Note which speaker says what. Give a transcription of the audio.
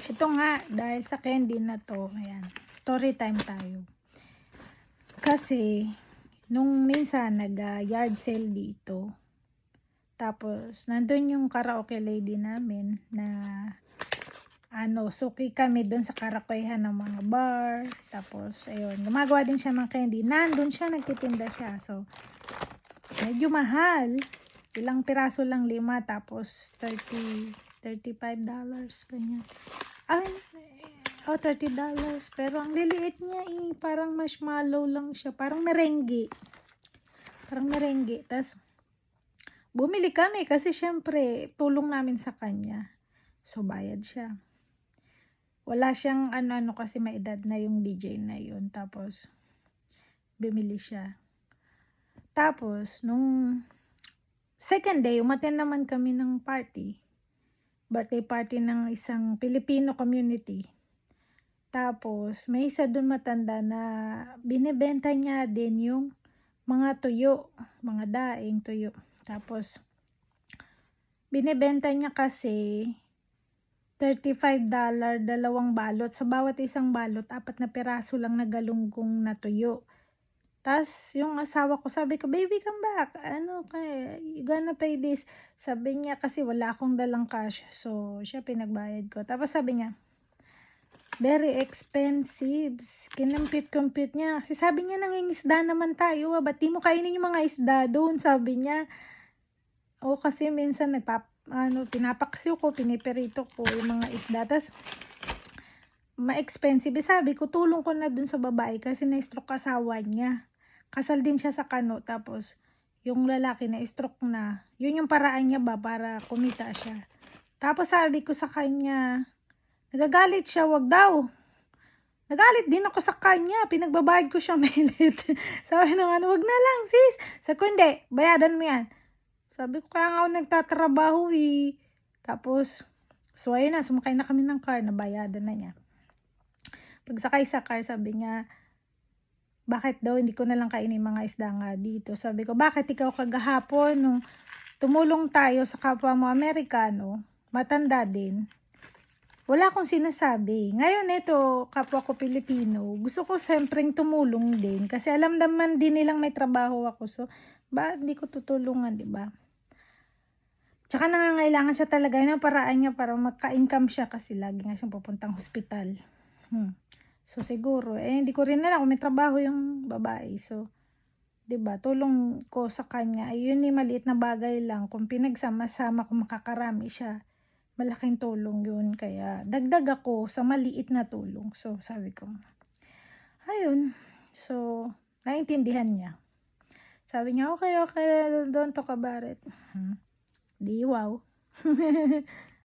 Speaker 1: Ito nga, dahil sa candy na to, ayan, story time tayo. Kasi, nung minsan, nag-yard sale dito. Tapos, nandun yung karaoke lady namin na, suki kami dun sa karaokehan ng mga bar. Tapos, ayun, gumagawa din siya ng candy. Nandun siya, nagtitinda siya. So, medyo mahal. Ilang piraso lang, 5, tapos $35, ganyan. Ay, $30. Pero ang liliit niya parang marshmallow lang siya. Parang merengue. Tapos, bumili kami kasi syempre, tulong namin sa kanya. So, bayad siya. Wala siyang kasi may edad na yung DJ na yun. Tapos, bumili siya. Tapos, nung second day, umattend naman kami ng party. Birthday party ng isang Filipino community. Tapos, may isa dun matanda na binibenta niya din yung mga tuyo, mga daing tuyo. Tapos, binibenta niya kasi $35, 2 balot. Sa bawat isang balot, 4 na piraso lang na galunggong na tuyo. Tapos, yung asawa ko, sabi ko, baby, come back. You gonna pay this? Sabi niya, kasi wala akong dalang cash. So, siya pinagbayad ko. Tapos sabi niya, very expensive. Kinampute-compute niya. Kasi sabi niya, nangingisda naman tayo. Ba't di mo kainin yung mga isda doon? Sabi niya. O, kasi minsan pinapaksiw ko, piniperito ko yung mga isda. Tapos, ma-expensive. Sabi ko, tulong ko na dun sa babae kasi na-stroke asawa niya. Kasal din siya sa Kano, tapos yung lalaki na stroke na. Yun yung paraan niya ba para kumita siya. Tapos sabi ko sa kanya, nagagalit siya, wag daw. Nagalit din ako sa kanya, pinagbabayad ko siya melit. Sabi naman, wag na lang sis. Sabi ko, hindi, bayadan mo yan. Sabi ko, kaya nga ako nagtatrabaho Tapos, so ayun na, sumakay na kami ng car, nabayadan na niya. Pagsakay sa car, sabi niya, bakit daw hindi ko na lang kainin mga isda nga dito? Sabi ko, bakit ikaw kagahapon nung tumulong tayo sa kapwa mo Amerikano, matanda din, wala akong sinasabi. Ngayon ito, kapwa ko Pilipino, gusto ko sempreng tumulong din kasi alam naman din nilang may trabaho ako. So, hindi ko tutulungan, di ba? Tsaka nangangailangan siya talaga yun ang paraan niya para magka-income siya kasi lagi nga siyang pupuntang hospital. So, siguro, hindi ko rin alam kung may trabaho yung babae. So, 'di ba, tulong ko sa kanya, yun maliit na bagay lang. Kung pinagsama-sama kung makakarami siya, malaking tulong yun. Kaya, dagdag ako sa maliit na tulong. So, sabi ko, ayun. So, naintindihan niya. Sabi niya, okay, don't talk about it. Di wow.